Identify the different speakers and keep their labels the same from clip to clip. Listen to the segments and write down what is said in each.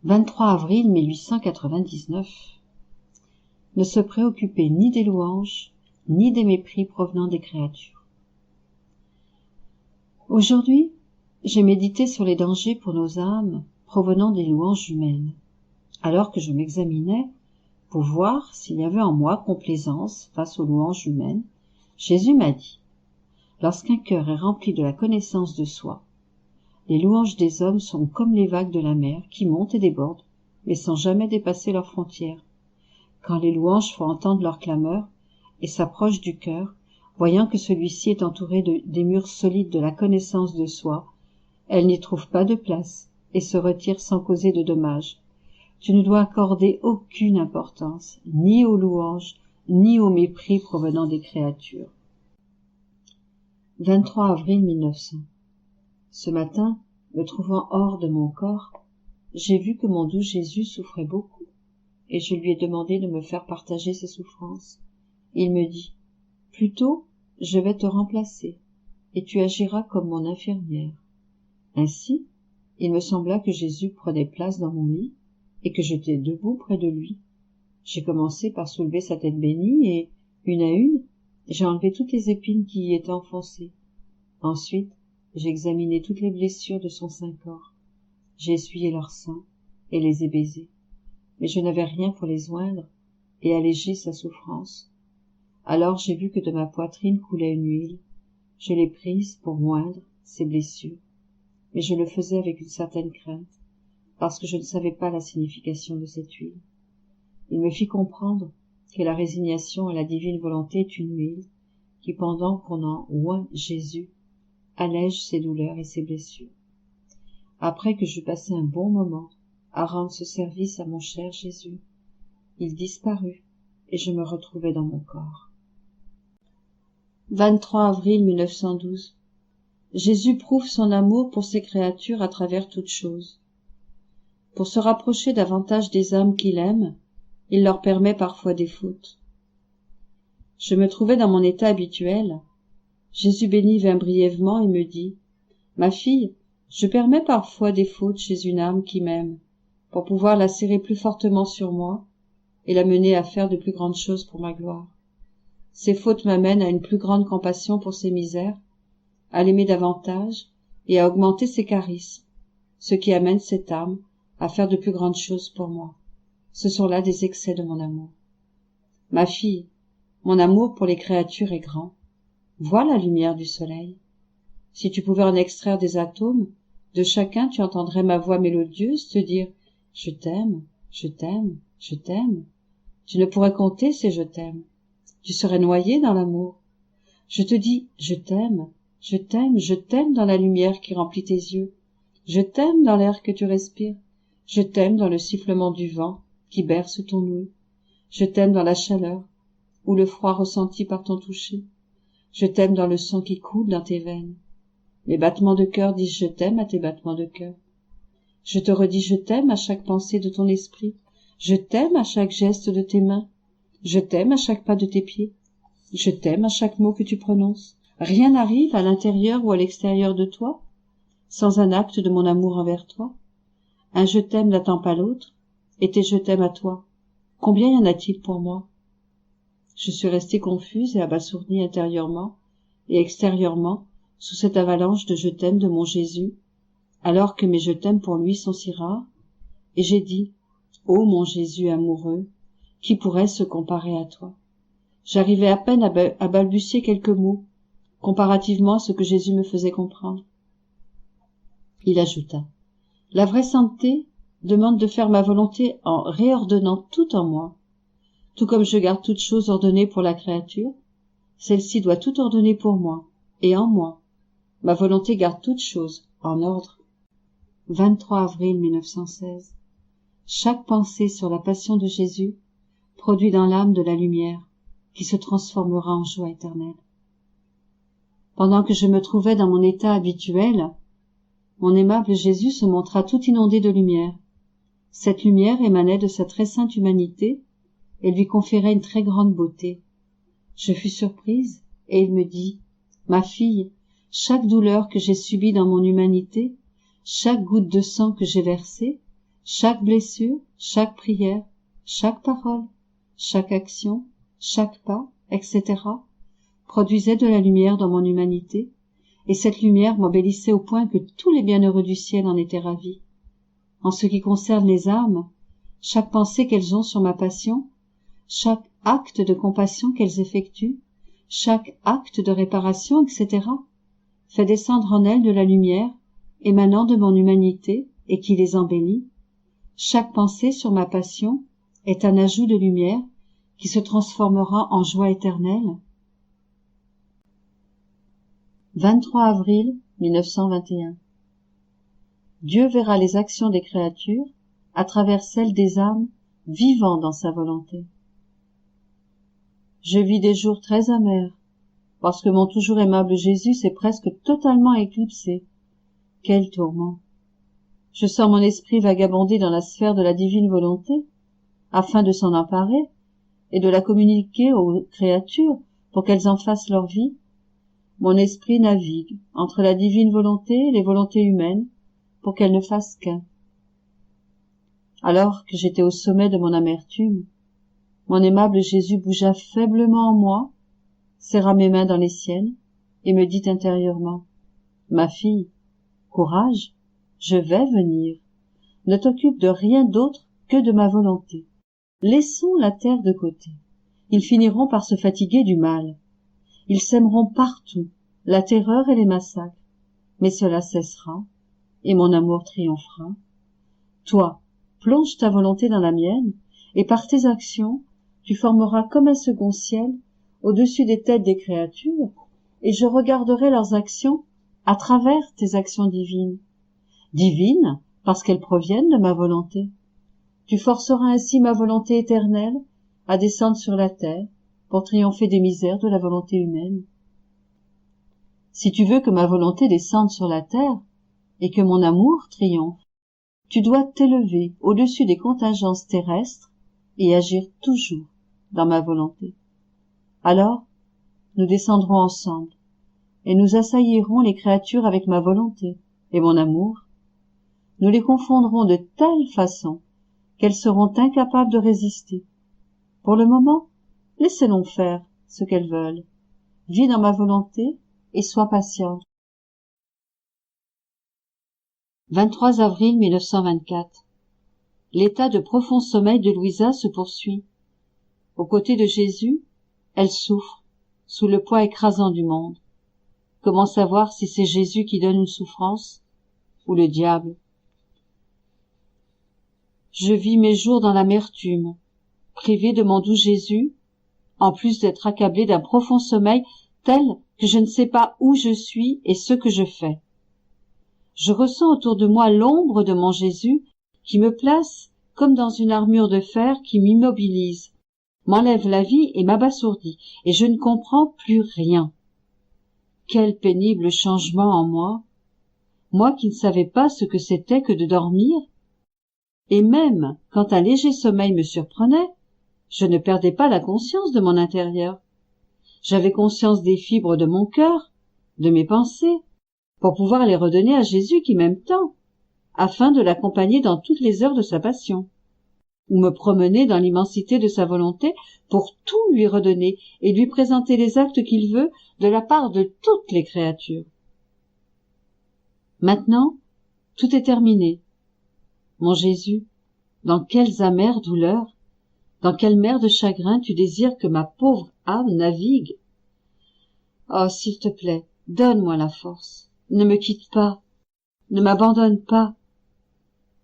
Speaker 1: 23 avril 1899. Ne se préoccuper ni des louanges, ni des mépris provenant des créatures. Aujourd'hui, j'ai médité sur les dangers pour nos âmes provenant des louanges humaines. Alors que je m'examinais pour voir s'il y avait en moi complaisance face aux louanges humaines, Jésus m'a dit: lorsqu'un cœur est rempli de la connaissance de soi, les louanges des hommes sont comme les vagues de la mer qui montent et débordent, mais sans jamais dépasser leurs frontières. Quand les louanges font entendre leur clameur et s'approchent du cœur, voyant que celui-ci est entouré des murs solides de la connaissance de soi, elles n'y trouvent pas de place et se retirent sans causer de dommages. Tu ne dois accorder aucune importance, ni aux louanges, ni au mépris provenant des créatures. 23 avril 1900. Ce matin, me trouvant hors de mon corps, j'ai vu que mon doux Jésus souffrait beaucoup, et je lui ai demandé de me faire partager ses souffrances. Il me dit: plutôt, je vais te remplacer, et tu agiras comme mon infirmière. Ainsi, il me sembla que Jésus prenait place dans mon lit, et que j'étais debout près de lui. J'ai commencé par soulever sa tête bénie, et, une à une, j'ai enlevé toutes les épines qui y étaient enfoncées. Ensuite, j'ai examiné toutes les blessures de son saint corps. J'ai essuyé leur sang et les ai baisées. Mais je n'avais rien pour les oindre et alléger sa souffrance. Alors j'ai vu que de ma poitrine coulait une huile. Je l'ai prise pour moindre ses blessures. Mais je le faisais avec une certaine crainte, parce que je ne savais pas la signification de cette huile. Il me fit comprendre que la résignation à la divine volonté est une huile qui, pendant qu'on en oint Jésus, allège ses douleurs et ses blessures. Après que j'eus passé un bon moment à rendre ce service à mon cher Jésus, il disparut et je me retrouvai dans mon corps. 23 avril 1912. Jésus prouve son amour pour ses créatures à travers toutes choses. Pour se rapprocher davantage des âmes qu'il aime, il leur permet parfois des fautes. Je me trouvais dans mon état habituel. Jésus béni vint brièvement et me dit: ma fille, je permets parfois des fautes chez une âme qui m'aime, pour pouvoir la serrer plus fortement sur moi et la mener à faire de plus grandes choses pour ma gloire. Ces fautes m'amènent à une plus grande compassion pour ses misères, à l'aimer davantage et à augmenter ses charismes, ce qui amène cette âme à faire de plus grandes choses pour moi. Ce sont là des excès de mon amour. Ma fille, mon amour pour les créatures est grand. Vois la lumière du soleil. Si tu pouvais en extraire des atomes, de chacun tu entendrais ma voix mélodieuse te dire: je t'aime, je t'aime, je t'aime. Tu ne pourrais compter ces je t'aime. Tu serais noyé dans l'amour. Je te dis: je t'aime, je t'aime, je t'aime dans la lumière qui remplit tes yeux. Je t'aime dans l'air que tu respires. Je t'aime dans le sifflement du vent qui berce ton ouïe. Je t'aime dans la chaleur ou le froid ressenti par ton toucher. Je t'aime dans le sang qui coule dans tes veines. Mes battements de cœur disent je t'aime à tes battements de cœur. Je te redis je t'aime à chaque pensée de ton esprit. Je t'aime à chaque geste de tes mains. Je t'aime à chaque pas de tes pieds. Je t'aime à chaque mot que tu prononces. Rien n'arrive à l'intérieur ou à l'extérieur de toi sans un acte de mon amour envers toi. Un je t'aime n'attend pas l'autre, et tes je t'aime à toi. Combien y en a-t-il pour moi? Je suis restée confuse et abasourdie intérieurement et extérieurement sous cette avalanche de je t'aime de mon Jésus, alors que mes je t'aime pour lui sont si rares, et j'ai dit: ô mon Jésus amoureux, qui pourrait se comparer à toi? J'arrivais à peine à balbutier quelques mots, comparativement à ce que Jésus me faisait comprendre. Il ajouta: la vraie santé demande de faire ma volonté en réordonnant tout en moi. Tout comme je garde toute chose ordonnée pour la créature, celle-ci doit tout ordonner pour moi et en moi. Ma volonté garde toute chose en ordre. 23 avril 1916. Chaque pensée sur la passion de Jésus produit dans l'âme de la lumière qui se transformera en joie éternelle. Pendant que je me trouvais dans mon état habituel, mon aimable Jésus se montra tout inondé de lumière. Cette lumière émanait de sa très sainte humanité et lui conférait une très grande beauté. Je fus surprise et il me dit: ma fille, chaque douleur que j'ai subie dans mon humanité, chaque goutte de sang que j'ai versée, Chaque blessure, chaque prière, chaque parole, chaque action, chaque pas, etc., produisait de la lumière dans mon humanité, et cette lumière m'embellissait au point que tous les bienheureux du ciel en étaient ravis. En ce qui concerne les âmes, chaque pensée qu'elles ont sur ma passion, chaque acte de compassion qu'elles effectuent, chaque acte de réparation, etc., fait descendre en elles de la lumière émanant de mon humanité et qui les embellit. Chaque pensée sur ma passion est un ajout de lumière qui se transformera en joie éternelle. 23 avril 1921. Dieu verra les actions des créatures à travers celles des âmes vivant dans sa volonté. Je vis des jours très amers, parce que mon toujours aimable Jésus s'est presque totalement éclipsé. Quel tourment! Je sens mon esprit vagabonder dans la sphère de la divine volonté, afin de s'en emparer et de la communiquer aux créatures pour qu'elles en fassent leur vie. Mon esprit navigue entre la divine volonté et les volontés humaines pour qu'elles ne fassent qu'un. Alors que j'étais au sommet de mon amertume, mon aimable Jésus bougea faiblement en moi, serra mes mains dans les siennes et me dit intérieurement: « Ma fille, courage, je vais venir. Ne t'occupe de rien d'autre que de ma volonté. Laissons la terre de côté. Ils finiront par se fatiguer du mal. Ils sèmeront partout la terreur et les massacres. Mais cela cessera, et mon amour triomphera. Toi, plonge ta volonté dans la mienne, et par tes actions, tu formeras comme un second ciel au-dessus des têtes des créatures, et je regarderai leurs actions à travers tes actions divines. Divines, parce qu'elles proviennent de ma volonté. Tu forceras ainsi ma volonté éternelle à descendre sur la terre pour triompher des misères de la volonté humaine. Si tu veux que ma volonté descende sur la terre et que mon amour triomphe, tu dois t'élever au-dessus des contingences terrestres et agir toujours dans ma volonté. Alors, nous descendrons ensemble et nous assaillirons les créatures avec ma volonté et mon amour. Nous les confondrons de telle façon qu'elles seront incapables de résister. Pour le moment, laissez-les faire ce qu'elles veulent. Vis dans ma volonté et sois patient. 23 avril 1924. L'état de profond sommeil de Louisa se poursuit. Aux côtés de Jésus, elle souffre, sous le poids écrasant du monde. Comment savoir si c'est Jésus qui donne une souffrance ou le diable? Je vis mes jours dans l'amertume, privé de mon doux Jésus, en plus d'être accablé d'un profond sommeil tel que je ne sais pas où je suis et ce que je fais. Je ressens autour de moi l'ombre de mon Jésus qui me place comme dans une armure de fer qui m'immobilise, m'enlève la vie et m'abasourdit, et je ne comprends plus rien. Quel pénible changement en moi, moi qui ne savais pas ce que c'était que de dormir, et même quand un léger sommeil me surprenait, je ne perdais pas la conscience de mon intérieur. J'avais conscience des fibres de mon cœur, de mes pensées, pour pouvoir les redonner à Jésus qui m'aime tant, afin de l'accompagner dans toutes les heures de sa passion, ou me promener dans l'immensité de sa volonté pour tout lui redonner et lui présenter les actes qu'il veut de la part de toutes les créatures. Maintenant, tout est terminé. Mon Jésus, dans quelles amères douleurs, dans quelle mer de chagrin tu désires que ma pauvre âme navigue? Oh, s'il te plaît, donne-moi la force. Ne me quitte pas. Ne m'abandonne pas.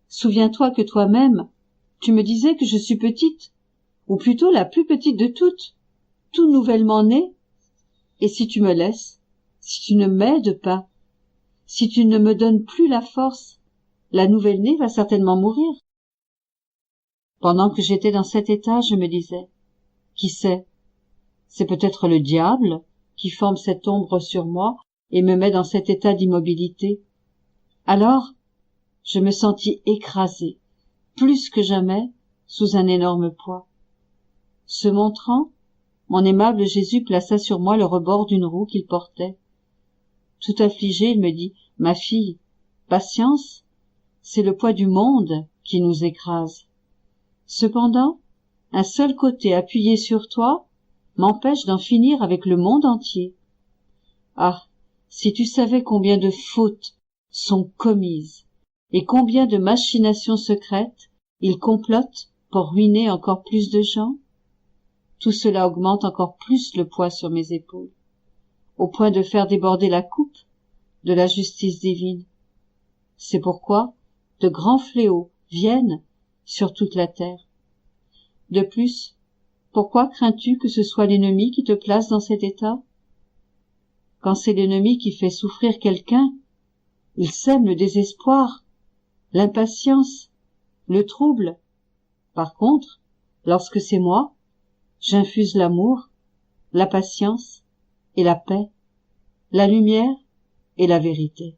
Speaker 1: Souviens-toi que toi-même, tu me disais que je suis petite, ou plutôt la plus petite de toutes, tout nouvellement née. Et si tu me laisses, si tu ne m'aides pas, si tu ne me donnes plus la force, la nouvelle-née va certainement mourir. Pendant que j'étais dans cet état, je me disais, qui sait, c'est peut-être le diable qui forme cette ombre sur moi et me met dans cet état d'immobilité. Alors, je me sentis écrasée, plus que jamais, sous un énorme poids. Se montrant, mon aimable Jésus plaça sur moi le rebord d'une roue qu'il portait. Tout affligé, il me dit, « Ma fille, patience, c'est le poids du monde qui nous écrase. Cependant, un seul côté appuyé sur toi m'empêche d'en finir avec le monde entier. Ah, si tu savais combien de fautes sont commises et combien de machinations secrètes ils complotent pour ruiner encore plus de gens, tout cela augmente encore plus le poids sur mes épaules, au point de faire déborder la coupe de la justice divine. C'est pourquoi de grands fléaux viennent sur toute la terre. De plus, pourquoi crains-tu que ce soit l'ennemi qui te place dans cet état? Quand c'est l'ennemi qui fait souffrir quelqu'un, il sème le désespoir, l'impatience, le trouble. Par contre, lorsque c'est moi, j'infuse l'amour, la patience et la paix, la lumière et la vérité.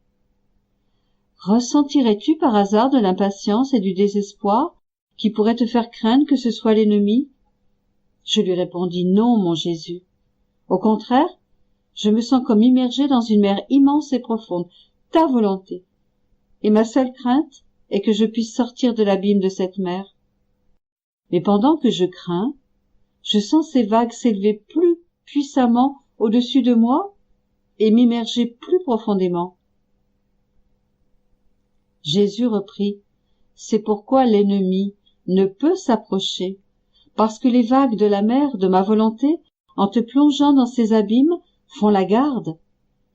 Speaker 1: Ressentirais-tu par hasard de l'impatience et du désespoir qui pourraient te faire craindre que ce soit l'ennemi? Je lui répondis non, mon Jésus. Au contraire, je me sens comme immergé dans une mer immense et profonde, ta volonté. Et ma seule crainte est que je puisse sortir de l'abîme de cette mer. Mais pendant que je crains, je sens ces vagues s'élever plus puissamment au-dessus de moi et m'immerger plus profondément. Jésus reprit, c'est pourquoi l'ennemi ne peut s'approcher, parce que les vagues de la mer de ma volonté, en te plongeant dans ces abîmes, font la garde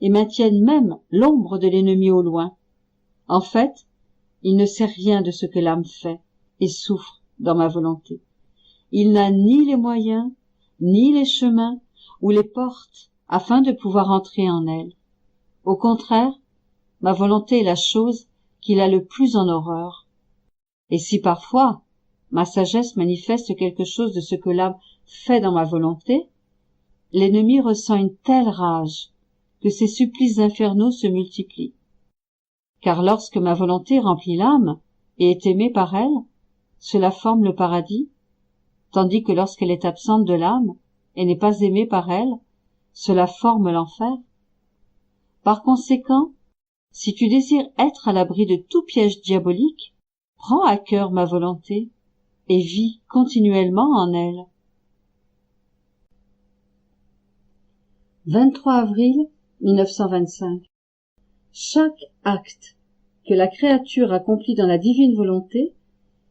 Speaker 1: et maintiennent même l'ombre de l'ennemi au loin. En fait, il ne sait rien de ce que l'âme fait et souffre dans ma volonté. Il n'a ni les moyens, ni les chemins ou les portes afin de pouvoir entrer en elle. Au contraire, ma volonté est la chose qu'il a le plus en horreur. Et si parfois ma sagesse manifeste quelque chose de ce que l'âme fait dans ma volonté, l'ennemi ressent une telle rage que ses supplices infernaux se multiplient. Car lorsque ma volonté remplit l'âme et est aimée par elle, cela forme le paradis, tandis que lorsqu'elle est absente de l'âme et n'est pas aimée par elle, cela forme l'enfer. Par conséquent, si tu désires être à l'abri de tout piège diabolique, prends à cœur ma volonté et vis continuellement en elle. 23 avril 1925. Chaque acte que la créature accomplit dans la divine volonté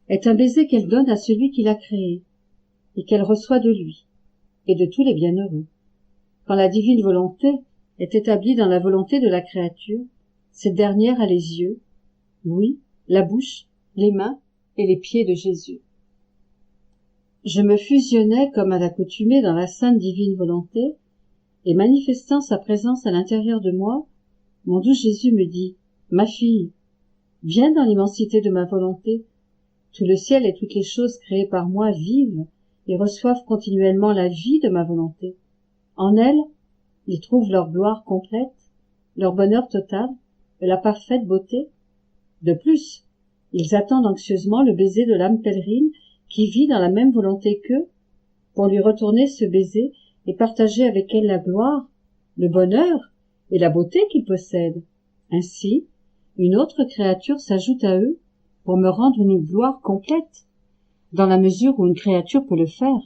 Speaker 1: est un baiser qu'elle donne à celui qui l'a créé et qu'elle reçoit de lui et de tous les bienheureux. Quand la divine volonté est établie dans la volonté de la créature, cette dernière a les yeux, l'ouïe, la bouche, les mains et les pieds de Jésus. Je me fusionnais comme à l'accoutumée dans la sainte divine volonté, et manifestant sa présence à l'intérieur de moi, mon doux Jésus me dit, « Ma fille, viens dans l'immensité de ma volonté. Tout le ciel et toutes les choses créées par moi vivent et reçoivent continuellement la vie de ma volonté. En elle, ils trouvent leur gloire complète, leur bonheur total et la parfaite beauté. De plus, ils attendent anxieusement le baiser de l'âme pèlerine qui vit dans la même volonté qu'eux, pour lui retourner ce baiser et partager avec elle la gloire, le bonheur et la beauté qu'ils possèdent. Ainsi, une autre créature s'ajoute à eux pour me rendre une gloire complète, dans la mesure où une créature peut le faire,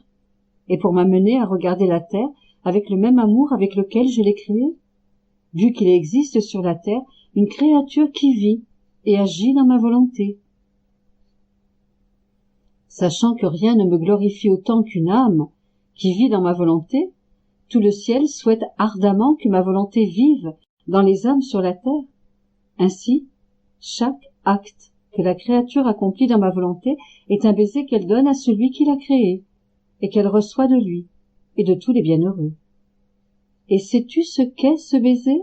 Speaker 1: et pour m'amener à regarder la terre avec le même amour avec lequel je l'ai créée, vu qu'il existe sur la terre une créature qui vit et agit dans ma volonté. Sachant que rien ne me glorifie autant qu'une âme qui vit dans ma volonté, tout le ciel souhaite ardemment que ma volonté vive dans les âmes sur la terre. Ainsi, chaque acte que la créature accomplit dans ma volonté est un baiser qu'elle donne à celui qui l'a créé, et qu'elle reçoit de lui, et de tous les bienheureux. Et sais-tu ce qu'est ce baiser?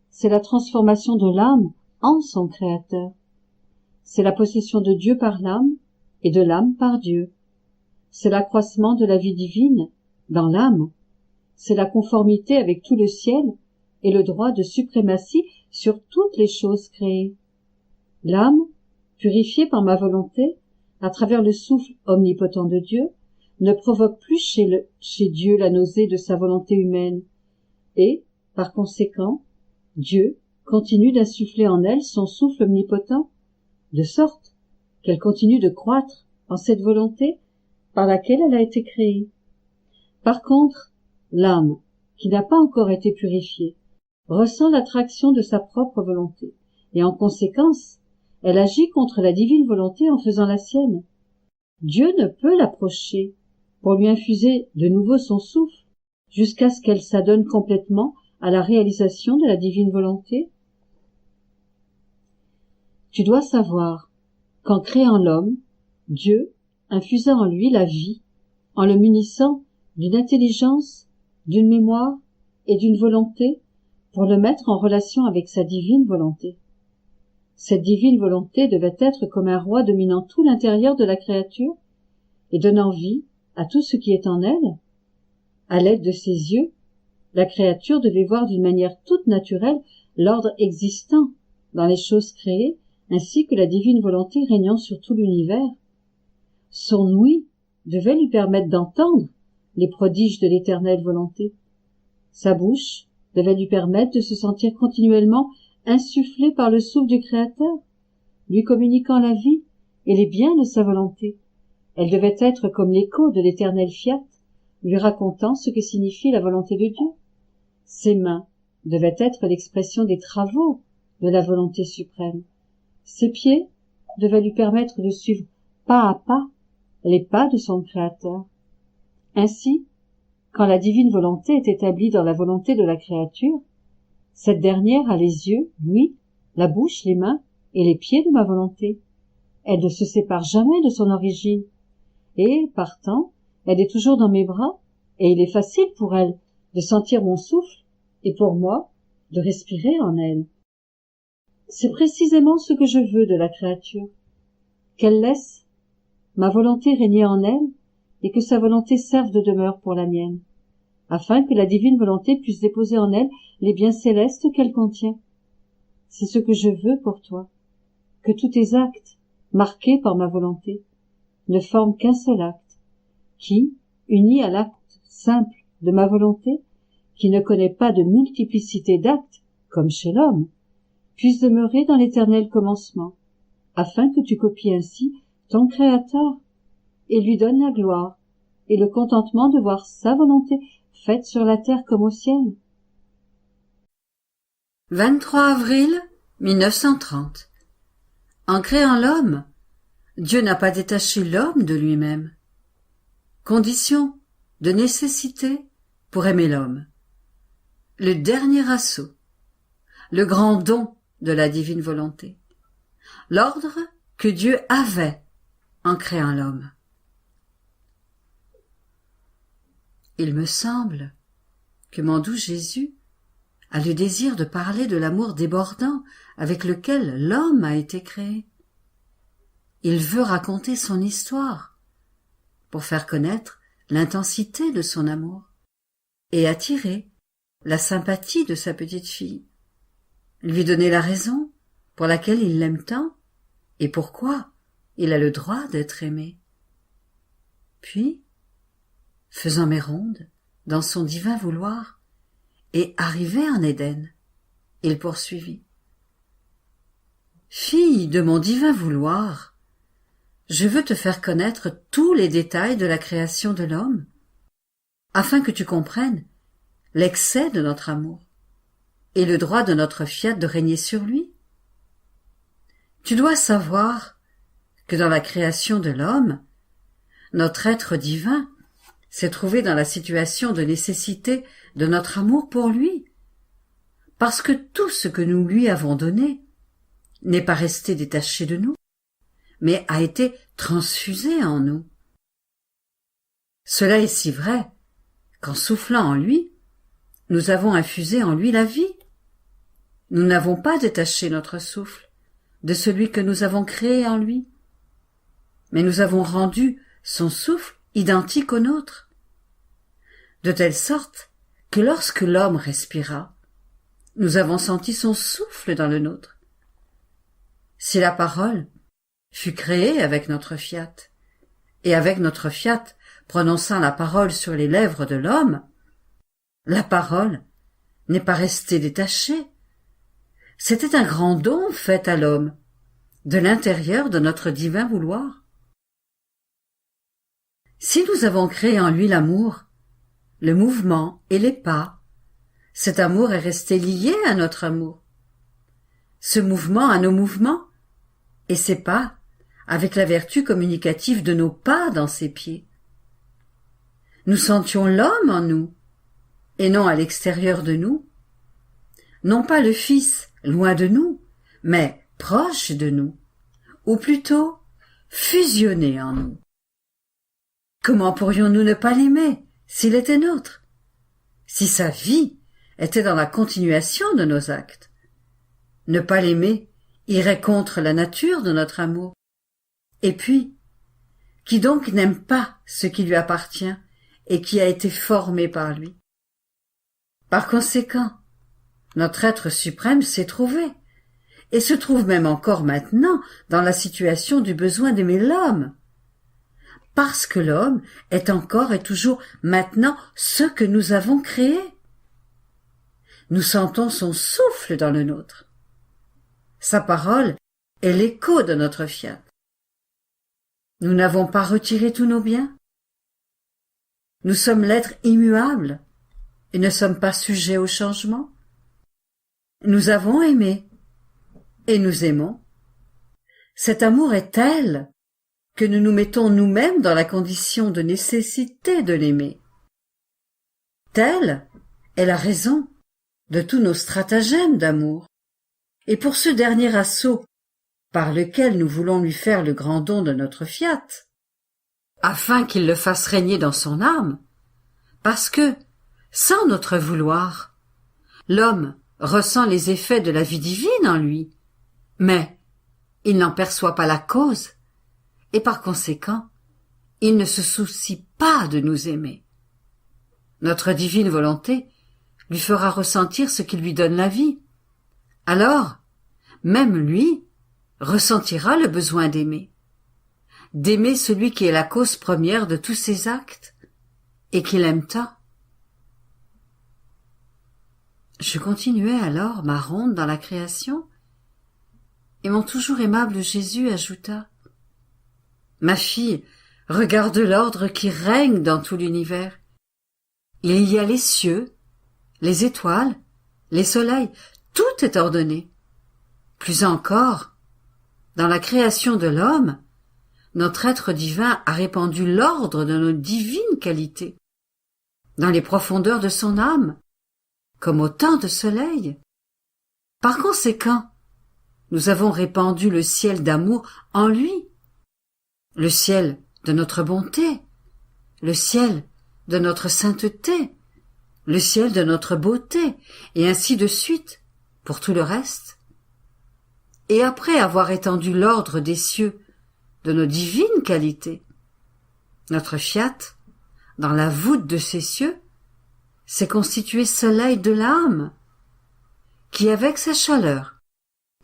Speaker 1: C'est la transformation de l'âme en son créateur. C'est la possession de Dieu par l'âme, et de l'âme par Dieu. C'est l'accroissement de la vie divine dans l'âme. C'est la conformité avec tout le ciel et le droit de suprématie sur toutes les choses créées. L'âme, purifiée par ma volonté, à travers le souffle omnipotent de Dieu, ne provoque plus chez Dieu la nausée de sa volonté humaine, et, par conséquent, Dieu continue d'insuffler en elle son souffle omnipotent, de sorte qu'elle continue de croître en cette volonté par laquelle elle a été créée. Par contre, l'âme, qui n'a pas encore été purifiée, ressent l'attraction de sa propre volonté, et en conséquence, elle agit contre la divine volonté en faisant la sienne. Dieu ne peut l'approcher pour lui infuser de nouveau son souffle jusqu'à ce qu'elle s'adonne complètement à la réalisation de la divine volonté. Tu dois savoir qu'en créant l'homme, Dieu infusa en lui la vie, en le munissant d'une intelligence, d'une mémoire et d'une volonté pour le mettre en relation avec sa divine volonté. Cette divine volonté devait être comme un roi dominant tout l'intérieur de la créature et donnant vie à tout ce qui est en elle. À l'aide de ses yeux, la créature devait voir d'une manière toute naturelle l'ordre existant dans les choses créées ainsi que la divine volonté régnant sur tout l'univers. Son ouïe devait lui permettre d'entendre les prodiges de l'éternelle volonté. Sa bouche devait lui permettre de se sentir continuellement insufflé par le souffle du Créateur, lui communiquant la vie et les biens de sa volonté. Elle devait être comme l'écho de l'éternel fiat, lui racontant ce que signifie la volonté de Dieu. Ses mains devaient être l'expression des travaux de la volonté suprême. Ses pieds devaient lui permettre de suivre pas à pas les pas de son Créateur. Ainsi, quand la divine volonté est établie dans la volonté de la créature, cette dernière a les yeux, l'ouïe, la bouche, les mains et les pieds de ma volonté. Elle ne se sépare jamais de son origine. Et, partant, elle est toujours dans mes bras, et il est facile pour elle de sentir mon souffle, et pour moi, de respirer en elle. C'est précisément ce que je veux de la créature, qu'elle laisse ma volonté régner en elle, et que sa volonté serve de demeure pour la mienne, afin que la divine volonté puisse déposer en elle les biens célestes qu'elle contient. C'est ce que je veux pour toi, que tous tes actes, marqués par ma volonté, ne forment qu'un seul acte, qui, uni à l'acte simple de ma volonté, qui ne connaît pas de multiplicité d'actes, comme chez l'homme, puisse demeurer dans l'éternel commencement, afin que tu copies ainsi ton Créateur, et lui donnes la gloire et le contentement de voir sa volonté faite sur la terre comme au ciel.
Speaker 2: 23 avril 1930. En créant l'homme, Dieu n'a pas détaché l'homme de lui-même. Condition de nécessité pour aimer l'homme. Le dernier assaut, le grand don de la divine volonté. L'ordre que Dieu avait en créant l'homme. Il me semble que mon doux Jésus a le désir de parler de l'amour débordant avec lequel l'homme a été créé. Il veut raconter son histoire pour faire connaître l'intensité de son amour et attirer la sympathie de sa petite fille, lui donner la raison pour laquelle il l'aime tant et pourquoi il a le droit d'être aimé. Puis, faisant mes rondes dans son divin vouloir et arrivé en Éden, il poursuivit. Fille de mon divin vouloir, je veux te faire connaître tous les détails de la création de l'homme, afin que tu comprennes l'excès de notre amour et le droit de notre fiat de régner sur lui. Tu dois savoir que dans la création de l'homme, notre être divin s'est trouvé dans la situation de nécessité de notre amour pour lui, parce que tout ce que nous lui avons donné n'est pas resté détaché de nous, mais a été transfusé en nous. Cela est si vrai qu'en soufflant en lui, nous avons infusé en lui la vie. Nous n'avons pas détaché notre souffle de celui que nous avons créé en lui, mais nous avons rendu son souffle identique au nôtre, de telle sorte que lorsque l'homme respira, nous avons senti son souffle dans le nôtre. Si la parole fut créée avec notre fiat, et avec notre fiat prononçant la parole sur les lèvres de l'homme, la parole n'est pas restée détachée. C'était un grand don fait à l'homme, de l'intérieur de notre divin vouloir. Si nous avons créé en lui l'amour, le mouvement et les pas, cet amour est resté lié à notre amour, ce mouvement à nos mouvements, et ces pas avec la vertu communicative de nos pas dans ses pieds. Nous sentions l'homme en nous, et non à l'extérieur de nous, non pas le Fils loin de nous, mais proche de nous, ou plutôt fusionné en nous. Comment pourrions-nous ne pas l'aimer s'il était nôtre, si sa vie était dans la continuation de nos actes? Ne pas l'aimer irait contre la nature de notre amour. Et puis, qui donc n'aime pas ce qui lui appartient et qui a été formé par lui? Par conséquent, notre être suprême s'est trouvé, et se trouve même encore maintenant dans la situation du besoin d'aimer l'homme, parce que l'homme est encore et toujours maintenant ce que nous avons créé. Nous sentons son souffle dans le nôtre. Sa parole est l'écho de notre fiat. Nous n'avons pas retiré tous nos biens. Nous sommes l'être immuable et ne sommes pas sujets au changement. Nous avons aimé et nous aimons. Cet amour est tel que nous nous mettons nous-mêmes dans la condition de nécessité de l'aimer. Telle est la raison de tous nos stratagèmes d'amour. Et pour ce dernier assaut par lequel nous voulons lui faire le grand don de notre fiat, afin qu'il le fasse régner dans son âme, parce que, sans notre vouloir, l'homme ressent les effets de la vie divine en lui, mais il n'en perçoit pas la cause, et par conséquent, il ne se soucie pas de nous aimer. Notre divine volonté lui fera ressentir ce qui lui donne la vie. Alors, même lui ressentira le besoin d'aimer celui qui est la cause première de tous ses actes, et qu'il aime tant. Je continuais alors ma ronde dans la création, et mon toujours aimable Jésus ajouta: « Ma fille, regarde l'ordre qui règne dans tout l'univers. Il y a les cieux, les étoiles, les soleils, tout est ordonné. Plus encore, dans la création de l'homme, notre être divin a répandu l'ordre de nos divines qualités, dans les profondeurs de son âme, comme autant de soleils. Par conséquent, nous avons répandu le ciel d'amour en lui, le ciel de notre bonté, le ciel de notre sainteté, le ciel de notre beauté, et ainsi de suite, pour tout le reste. Et après avoir étendu l'ordre des cieux de nos divines qualités, notre fiat, dans la voûte de ces cieux, s'est constitué soleil de l'âme, qui avec sa chaleur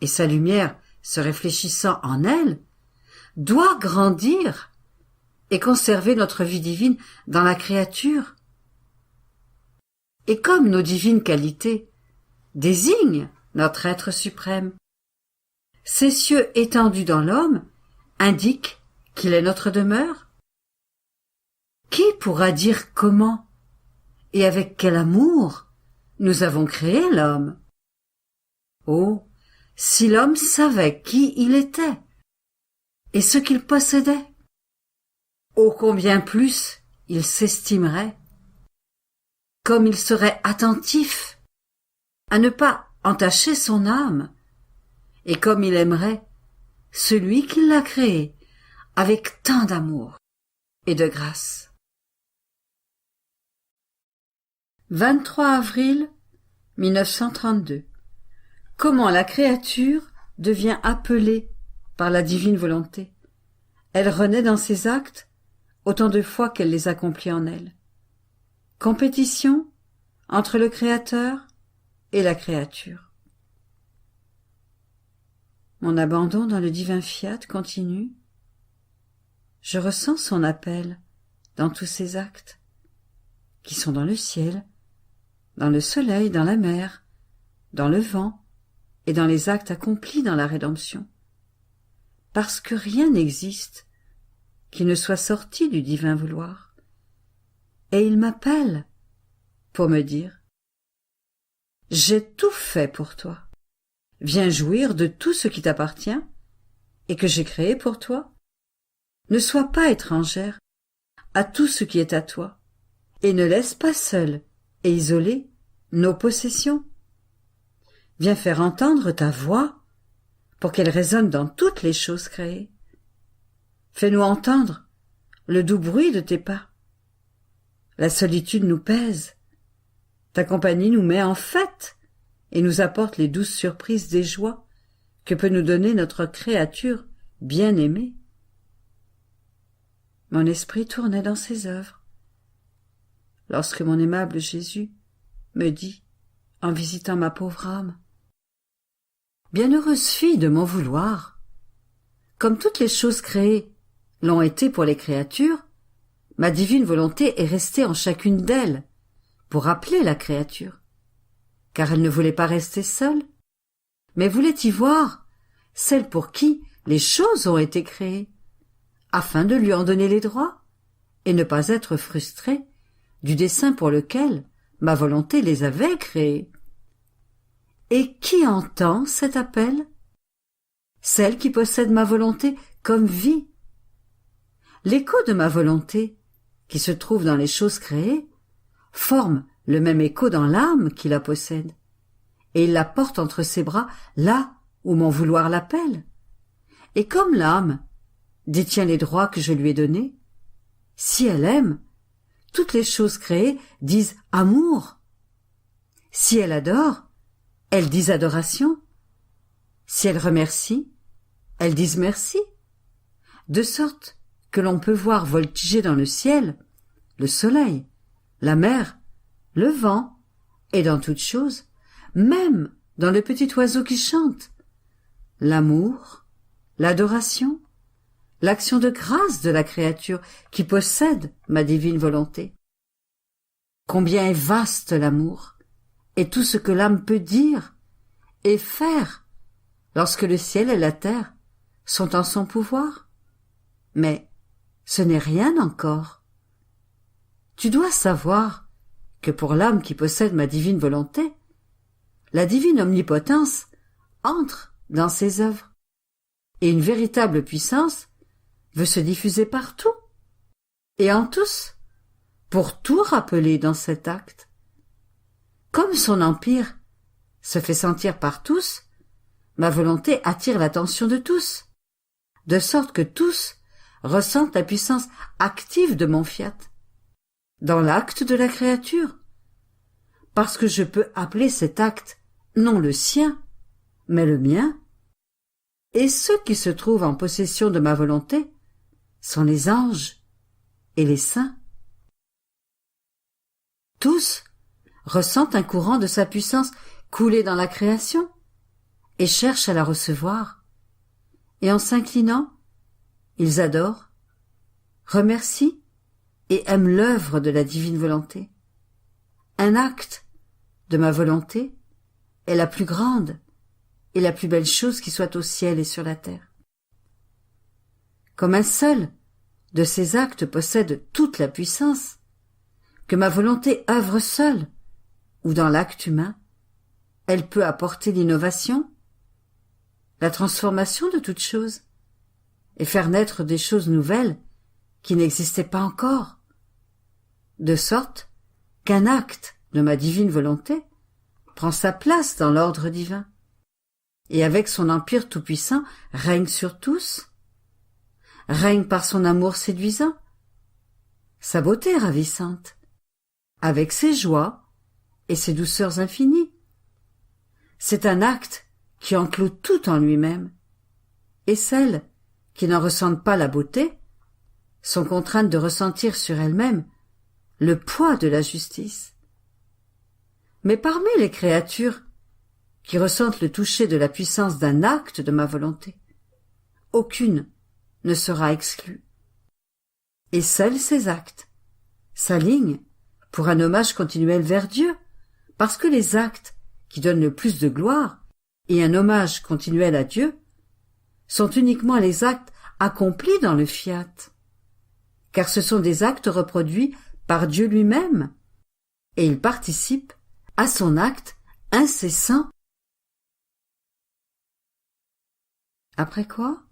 Speaker 2: et sa lumière se réfléchissant en elle, doit grandir et conserver notre vie divine dans la créature. Et comme nos divines qualités désignent notre être suprême, ces cieux étendus dans l'homme indiquent qu'il est notre demeure. Qui pourra dire comment et avec quel amour nous avons créé l'homme? Oh, si l'homme savait qui il était et ce qu'il possédait, ô combien plus il s'estimerait, comme il serait attentif à ne pas entacher son âme, et comme il aimerait celui qui l'a créé avec tant d'amour et de grâce. 23 avril 1932. Comment la créature devient appelée par la divine volonté. Elle renaît dans ses actes autant de fois qu'elle les accomplit en elle. Compétition entre le Créateur et la créature. Mon abandon dans le divin fiat continue. Je ressens son appel dans tous ses actes, qui sont dans le ciel, dans le soleil, dans la mer, dans le vent et dans les actes accomplis dans la rédemption. parce que rien n'existe qui ne soit sorti du divin vouloir. Et il m'appelle pour me dire « J'ai tout fait pour toi. Viens jouir de tout ce qui t'appartient et que j'ai créé pour toi. Ne sois pas étrangère à tout ce qui est à toi et ne laisse pas seule et isolée nos possessions. Viens faire entendre ta voix pour qu'elle résonne dans toutes les choses créées. Fais-nous entendre le doux bruit de tes pas. La solitude nous pèse. Ta compagnie nous met en fête et nous apporte les douces surprises des joies que peut nous donner notre créature bien-aimée. » Mon esprit tournait dans ses œuvres, lorsque mon aimable Jésus me dit, en visitant ma pauvre âme, « Bienheureuse fille de mon vouloir, comme toutes les choses créées l'ont été pour les créatures, ma divine volonté est restée en chacune d'elles pour appeler la créature, car elle ne voulait pas rester seule, mais voulait y voir celle pour qui les choses ont été créées, afin de lui en donner les droits et ne pas être frustrée du dessein pour lequel ma volonté les avait créées. Et qui entend cet appel? Celle qui possède ma volonté comme vie. L'écho de ma volonté, qui se trouve dans les choses créées, forme le même écho dans l'âme qui la possède, et il la porte entre ses bras là où mon vouloir l'appelle. Et comme l'âme détient les droits que je lui ai donnés, si elle aime, toutes les choses créées disent amour. Si elle adore, elles disent adoration. Si elle remercie, elles disent merci. De sorte que l'on peut voir voltiger dans le ciel le soleil, la mer, le vent, et dans toutes choses, même dans le petit oiseau qui chante, l'amour, l'adoration, l'action de grâce de la créature qui possède ma divine volonté. Combien est vaste l'amour, et tout ce que l'âme peut dire et faire lorsque le ciel et la terre sont en son pouvoir. Mais ce n'est rien encore. Tu dois savoir que pour l'âme qui possède ma divine volonté, la divine omnipotence entre dans ses œuvres, et une véritable puissance veut se diffuser partout, et en tous, pour tout rappeler dans cet acte. Comme son empire se fait sentir par tous, ma volonté attire l'attention de tous, de sorte que tous ressentent la puissance active de mon fiat, dans l'acte de la créature, parce que je peux appeler cet acte non le sien, mais le mien, et ceux qui se trouvent en possession de ma volonté sont les anges et les saints. Tous ressentent un courant de sa puissance couler dans la création et cherchent à la recevoir, et en s'inclinant, ils adorent, remercient et aiment l'œuvre de la divine volonté. Un acte de ma volonté est la plus grande et la plus belle chose qui soit au ciel et sur la terre. Comme un seul de ces actes possède toute la puissance, que ma volonté œuvre seule, ou dans l'acte humain, elle peut apporter l'innovation, la transformation de toutes choses, et faire naître des choses nouvelles qui n'existaient pas encore, de sorte qu'un acte de ma divine volonté prend sa place dans l'ordre divin, et avec son empire tout-puissant règne sur tous, règne par son amour séduisant, sa beauté ravissante, avec ses joies et ses douceurs infinies. C'est un acte qui enclôt tout en lui-même, et celles qui n'en ressentent pas la beauté sont contraintes de ressentir sur elles-mêmes le poids de la justice. Mais parmi les créatures qui ressentent le toucher de la puissance d'un acte de ma volonté, aucune ne sera exclue. Et seuls ces actes s'alignent pour un hommage continuel vers Dieu, parce que les actes qui donnent le plus de gloire et un hommage continuel à Dieu sont uniquement les actes accomplis dans le fiat, car ce sont des actes reproduits par Dieu lui-même, et ils participent à son acte incessant. Après quoi,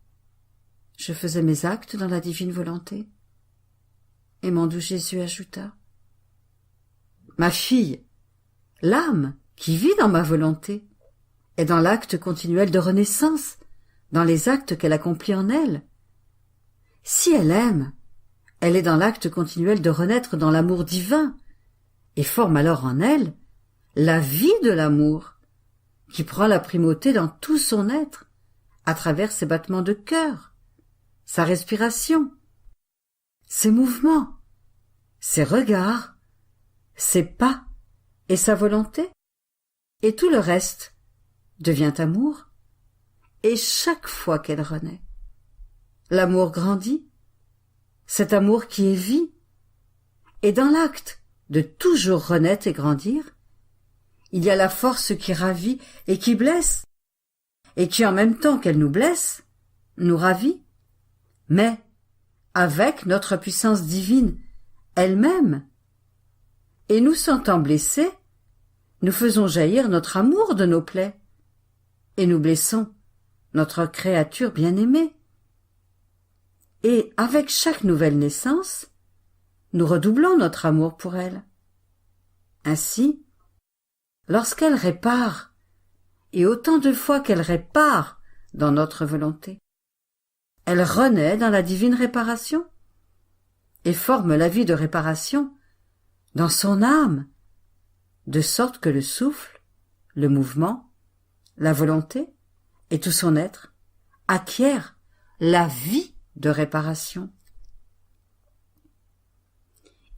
Speaker 2: je faisais mes actes dans la divine volonté. Et mon doux Jésus ajouta: Ma fille, l'âme qui vit dans ma volonté est dans l'acte continuel de renaissance, dans les actes qu'elle accomplit en elle. Si elle aime, elle est dans l'acte continuel de renaître dans l'amour divin, et forme alors en elle la vie de l'amour, qui prend la primauté dans tout son être, à travers ses battements de cœur, sa respiration, ses mouvements, ses regards, ses pas et sa volonté, et tout le reste devient amour, et chaque fois qu'elle renaît, l'amour grandit, cet amour qui est vie, et dans l'acte de toujours renaître et grandir, il y a la force qui ravit et qui blesse, et qui en même temps qu'elle nous blesse, nous ravit, mais avec notre puissance divine elle-même, et nous sentant blessés, nous faisons jaillir notre amour de nos plaies, et nous blessons notre créature bien-aimée. Et avec chaque nouvelle naissance, nous redoublons notre amour pour elle. Ainsi, lorsqu'elle répare, et autant de fois qu'elle répare dans notre volonté, elle renaît dans la divine réparation, et forme la vie de réparation dans son âme, de sorte que le souffle, le mouvement, la volonté et tout son être acquièrent la vie de réparation.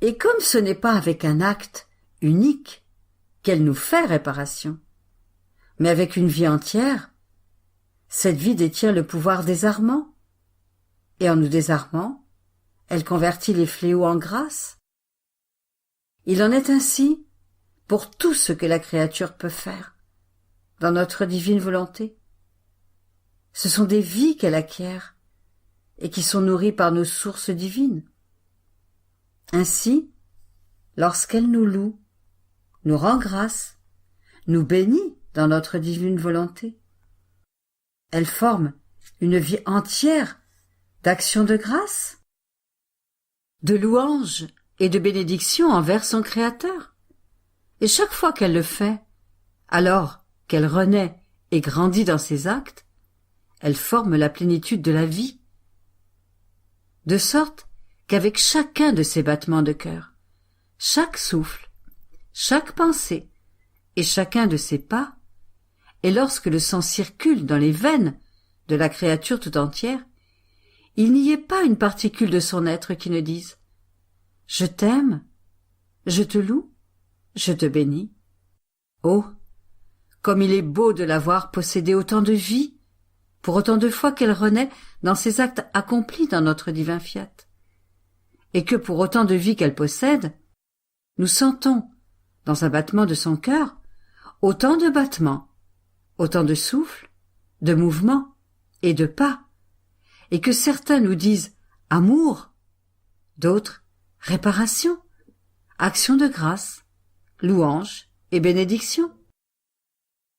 Speaker 2: Et comme ce n'est pas avec un acte unique qu'elle nous fait réparation, mais avec une vie entière, cette vie détient le pouvoir désarmant, et en nous désarmant, elle convertit les fléaux en grâce. Il en est ainsi pour tout ce que la créature peut faire dans notre divine volonté. Ce sont des vies qu'elle acquiert et qui sont nourries par nos sources divines. Ainsi, lorsqu'elle nous loue, nous rend grâce, nous bénit dans notre divine volonté, elle forme une vie entière d'action de grâce, de louange et de bénédiction envers son Créateur. Et chaque fois qu'elle le fait, alors qu'elle renaît et grandit dans ses actes, elle forme la plénitude de la vie, de sorte qu'avec chacun de ses battements de cœur, chaque souffle, chaque pensée et chacun de ses pas, et lorsque le sang circule dans les veines de la créature tout entière, il n'y ait pas une particule de son être qui ne dise « Je t'aime, je te loue, je te bénis. » Oh, comme il est beau de l'avoir possédée autant de vie, pour autant de fois qu'elle renaît dans ses actes accomplis dans notre divin fiat, et que pour autant de vie qu'elle possède, nous sentons, dans un battement de son cœur, autant de battements, autant de souffles, de mouvements et de pas, et que certains nous disent amour, d'autres réparation, action de grâce, louange et bénédiction.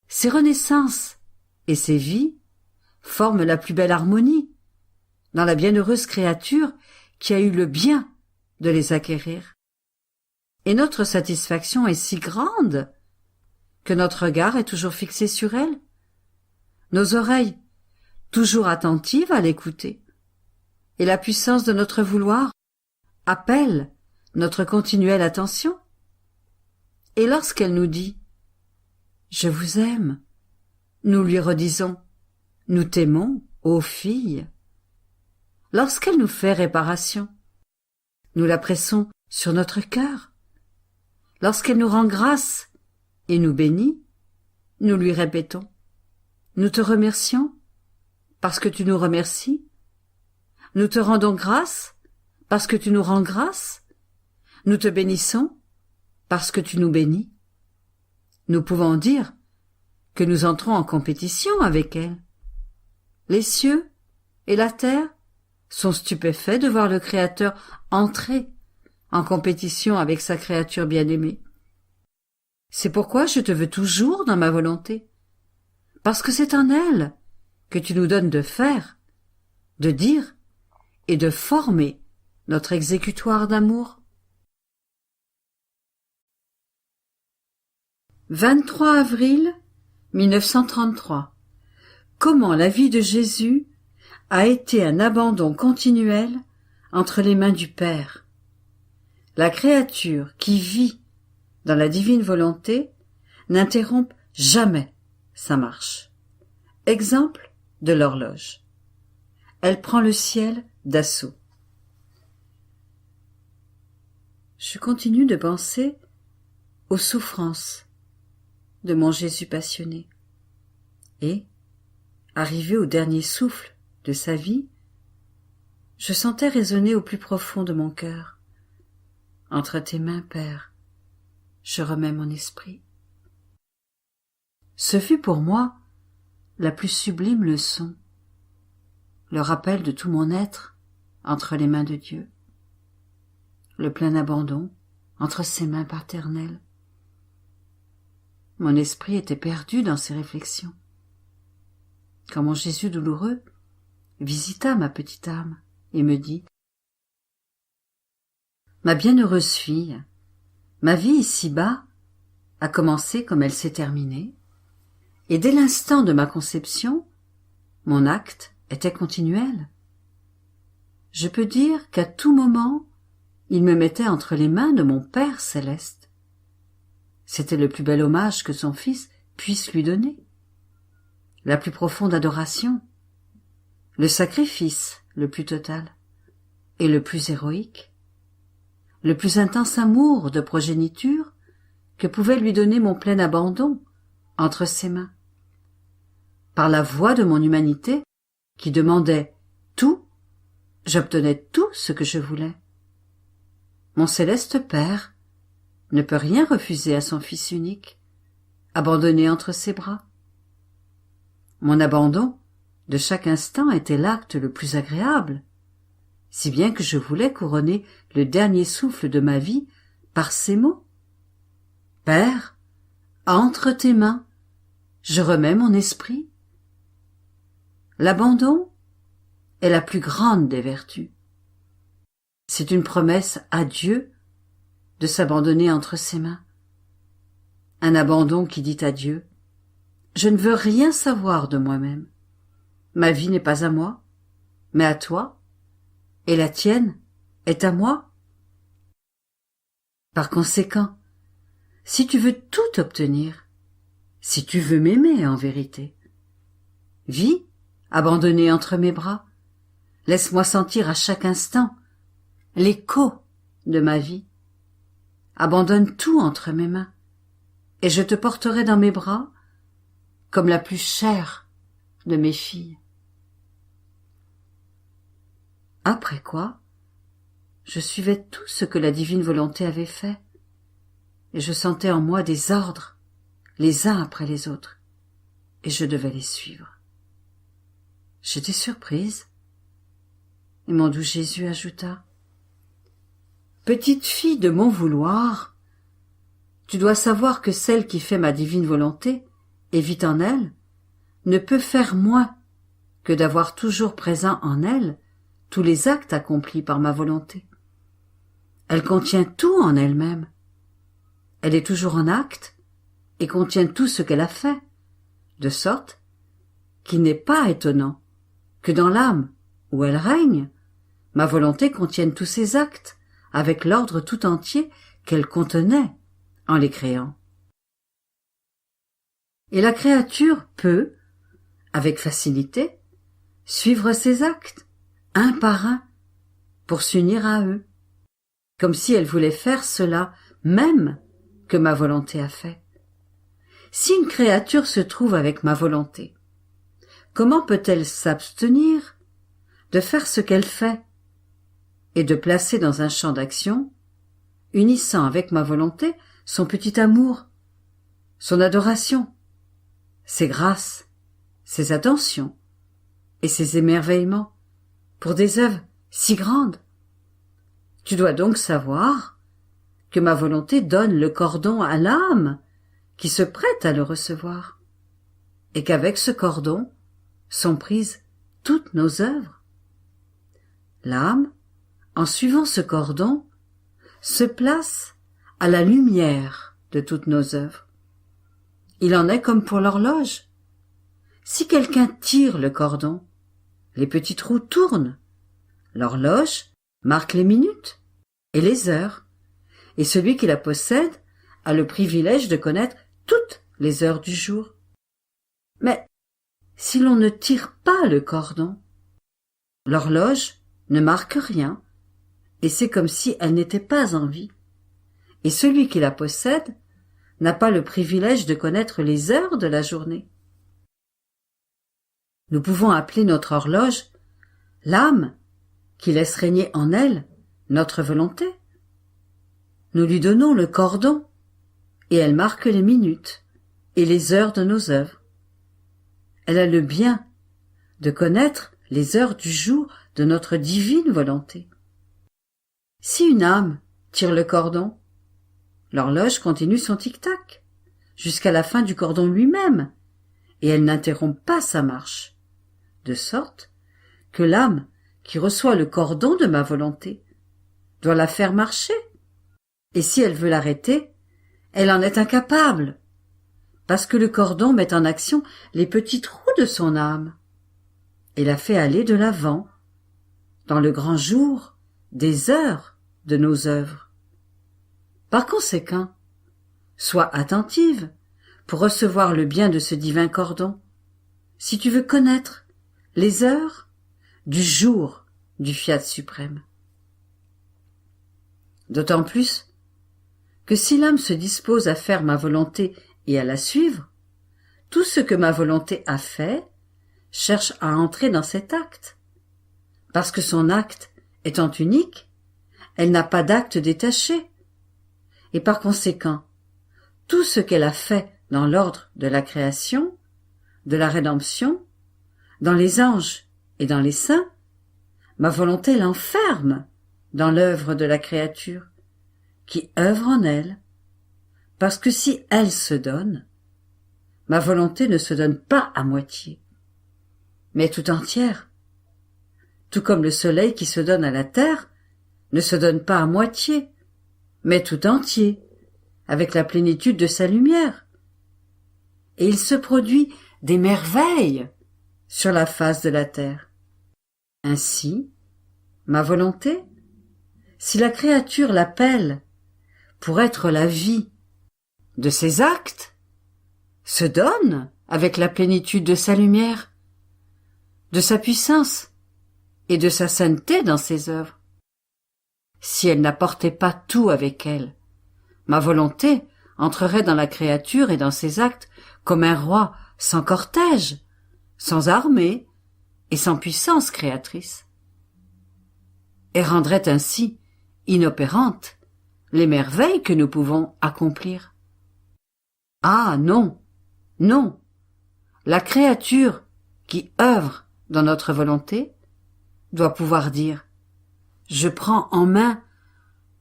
Speaker 2: Ces renaissances et ces vies forment la plus belle harmonie dans la bienheureuse créature qui a eu le bien de les acquérir. Et notre satisfaction est si grande que notre regard est toujours fixé sur elle, nos oreilles toujours attentives à l'écouter, et la puissance de notre vouloir appelle notre continuelle attention. Et lorsqu'elle nous dit « Je vous aime », nous lui redisons « Nous t'aimons, ô fille ». Lorsqu'elle nous fait réparation, nous la pressons sur notre cœur. Lorsqu'elle nous rend grâce et nous bénit, nous lui répétons « Nous te remercions parce que tu nous remercies. Nous te rendons grâce parce que tu nous rends grâce. Nous te bénissons parce que tu nous bénis. » Nous pouvons dire que nous entrons en compétition avec elle. Les cieux et la terre sont stupéfaits de voir le Créateur entrer en compétition avec sa créature bien-aimée. C'est pourquoi je te veux toujours dans ma volonté, parce que c'est en elle que tu nous donnes de faire, de dire et de former notre exécutoire d'amour. 23 avril 1933. Comment la vie de Jésus a été un abandon continuel entre les mains du Père. La créature qui vit dans la divine volonté n'interrompt jamais sa marche. Exemple de l'horloge. Elle prend le ciel d'assaut. Je continue de penser aux souffrances de mon Jésus passionné. Et, arrivé au dernier souffle de sa vie, je sentais résonner au plus profond de mon cœur. Entre tes mains, Père, je remets mon esprit. Ce fut pour moi la plus sublime leçon, le rappel de tout mon être entre les mains de Dieu, le plein abandon entre ses mains paternelles. Mon esprit était perdu dans ses réflexions. Quand mon Jésus douloureux visita ma petite âme et me dit « Ma bienheureuse fille, ma vie ici-bas a commencé comme elle s'est terminée, et dès l'instant de ma conception, mon acte était continuel. Je peux dire qu'à tout moment, il me mettait entre les mains de mon Père céleste. C'était le plus bel hommage que son Fils puisse lui donner, la plus profonde adoration, le sacrifice le plus total et le plus héroïque, le plus intense amour de progéniture que pouvait lui donner mon plein abandon entre ses mains. Par la voix de mon humanité, qui demandait tout, j'obtenais tout ce que je voulais. Mon céleste Père ne peut rien refuser à son Fils unique, abandonné entre ses bras. Mon abandon de chaque instant était l'acte le plus agréable, si bien que je voulais couronner le dernier souffle de ma vie par ces mots. Père, entre tes mains, je remets mon esprit. L'abandon est la plus grande des vertus. C'est une promesse à Dieu de s'abandonner entre ses mains. Un abandon qui dit à Dieu « Je ne veux rien savoir de moi-même. Ma vie n'est pas à moi, mais à toi, et la tienne est à moi. » Par conséquent, si tu veux tout obtenir, si tu veux m'aimer en vérité, vis abandonné entre mes bras, laisse-moi sentir à chaque instant l'écho de ma vie. Abandonne tout entre mes mains, et je te porterai dans mes bras comme la plus chère de mes filles. Après quoi, je suivais tout ce que la divine volonté avait fait, et je sentais en moi des ordres, les uns après les autres, et je devais les suivre. J'étais surprise, et mon doux Jésus ajouta « Petite fille de mon vouloir, tu dois savoir que celle qui fait ma divine volonté et vit en elle ne peut faire moins que d'avoir toujours présent en elle tous les actes accomplis par ma volonté. Elle contient tout en elle-même. Elle est toujours en acte et contient tout ce qu'elle a fait, de sorte qu'il n'est pas étonnant que dans l'âme où elle règne, ma volonté contienne tous ses actes avec l'ordre tout entier qu'elle contenait en les créant. Et la créature peut, avec facilité, suivre ses actes, un par un, pour s'unir à eux, comme si elle voulait faire cela même que ma volonté a fait. Si une créature se trouve avec ma volonté, comment peut-elle s'abstenir de faire ce qu'elle fait et de placer dans un champ d'action, unissant avec ma volonté son petit amour, son adoration, ses grâces, ses attentions et ses émerveillements, pour des œuvres si grandes. Tu dois donc savoir que ma volonté donne le cordon à l'âme qui se prête à le recevoir, et qu'avec ce cordon sont prises toutes nos œuvres. L'âme, en suivant ce cordon, se place à la lumière de toutes nos œuvres. Il en est comme pour l'horloge. Si quelqu'un tire le cordon, les petits trous tournent. L'horloge marque les minutes et les heures, et celui qui la possède a le privilège de connaître toutes les heures du jour. Mais si l'on ne tire pas le cordon, l'horloge ne marque rien, et c'est comme si elle n'était pas en vie. Et celui qui la possède n'a pas le privilège de connaître les heures de la journée. Nous pouvons appeler notre horloge l'âme qui laisse régner en elle notre volonté. Nous lui donnons le cordon, et elle marque les minutes et les heures de nos œuvres. Elle a le bien de connaître les heures du jour de notre divine volonté. Si une âme tire le cordon, l'horloge continue son tic-tac jusqu'à la fin du cordon lui-même, et elle n'interrompt pas sa marche, de sorte que l'âme qui reçoit le cordon de ma volonté doit la faire marcher, et si elle veut l'arrêter, elle en est incapable, parce que le cordon met en action les petits trous de son âme, et la fait aller de l'avant, dans le grand jour des heures de nos œuvres. Par conséquent, sois attentive pour recevoir le bien de ce divin cordon, si tu veux connaître les heures du jour du fiat suprême. D'autant plus que si l'âme se dispose à faire ma volonté et à la suivre, tout ce que ma volonté a fait cherche à entrer dans cet acte. Parce que son acte étant unique, elle n'a pas d'acte détaché. Et par conséquent, tout ce qu'elle a fait dans l'ordre de la création, de la rédemption, dans les anges et dans les saints, ma volonté l'enferme dans l'œuvre de la créature, qui œuvre en elle, parce que si elle se donne, ma volonté ne se donne pas à moitié, mais tout entière, tout comme le soleil qui se donne à la terre ne se donne pas à moitié, mais tout entier, avec la plénitude de sa lumière. Et il se produit des merveilles sur la face de la terre. Ainsi, ma volonté, si la créature l'appelle pour être la vie de ses actes, se donne avec la plénitude de sa lumière, de sa puissance et de sa sainteté dans ses œuvres. Si elle n'apportait pas tout avec elle, ma volonté entrerait dans la créature et dans ses actes comme un roi sans cortège, sans armée et sans puissance créatrice, et rendrait ainsi inopérantes les merveilles que nous pouvons accomplir. Ah non, non, la créature qui œuvre dans notre volonté doit pouvoir dire: je prends en main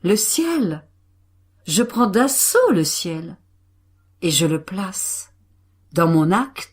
Speaker 2: le ciel, je prends d'assaut le ciel, et je le place dans mon acte